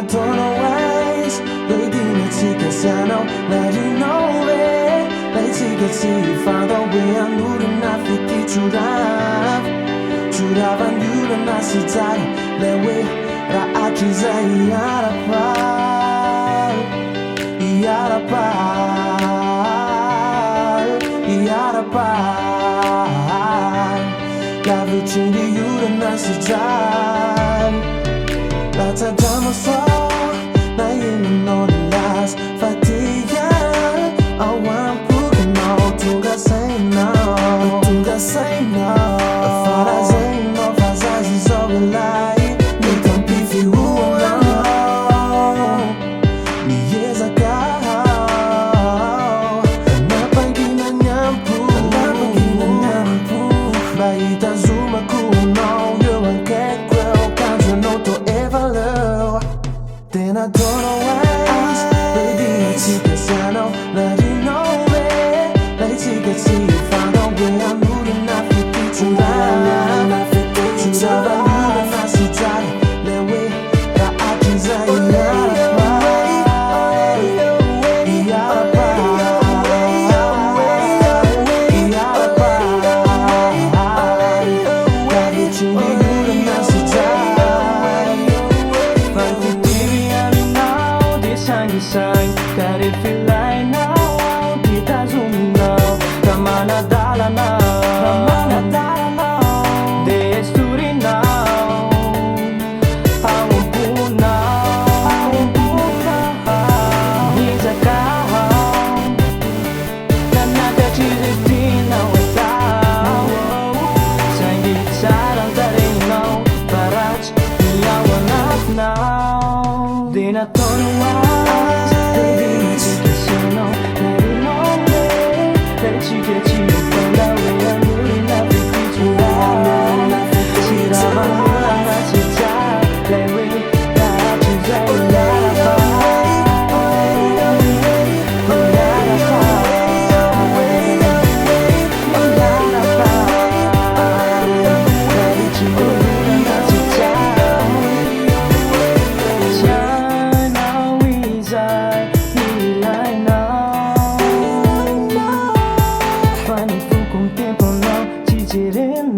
I don't know why Lady chica sano Let you know it Lady chica si fa the way I knew the night Fiti churab Churaban you the nasi tari Le way Ra achiza yarapa Yarapa Yarapa La vicini you the nasi tari La tadama so Na yun no the last Fatiga Awan puka no Tunga say no Tunga say no Fara say no Fazazi so galai Ni tampi fi huwa no Ni yeza kao Napagi na nyampu Napagi na nyampu Baita zuma kuno Yuan kekweo Kanjo no to Then I don't know why Lady chica sano Let you know it Lady chica si found a way I knew the night Fiti churab Churaba you the nasi tari Le way Ra achiza yarapa Yarapa Yarapa La vicini you the nasi tari Sign that if you lie now, kita zoom now, kamana dala now, de sturi now, awumpuna, nizaka, nanaga chizitina without, sangi sarang taring now, barach, niyawan up now, di na tono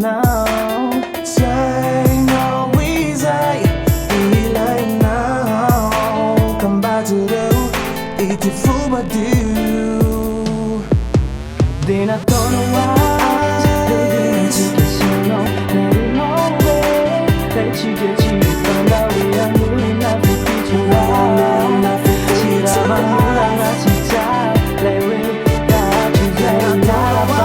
now Say no easy Ilay now Come back to the Iti fuba do Then I don't know why They didn't take it so long Let it know it Let you get you Found out we are moving Not to be too loud Chiraba mula nasi tari Let we That you get yarapa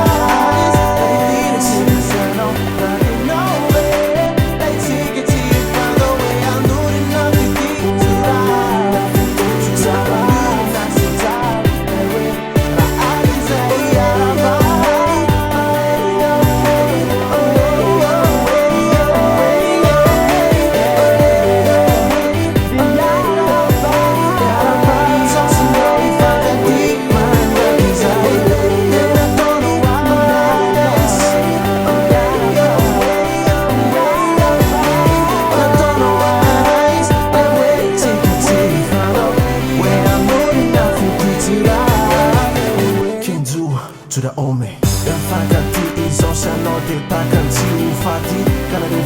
To the ome Dan fakati iso sa no de pakan si ufati Kana de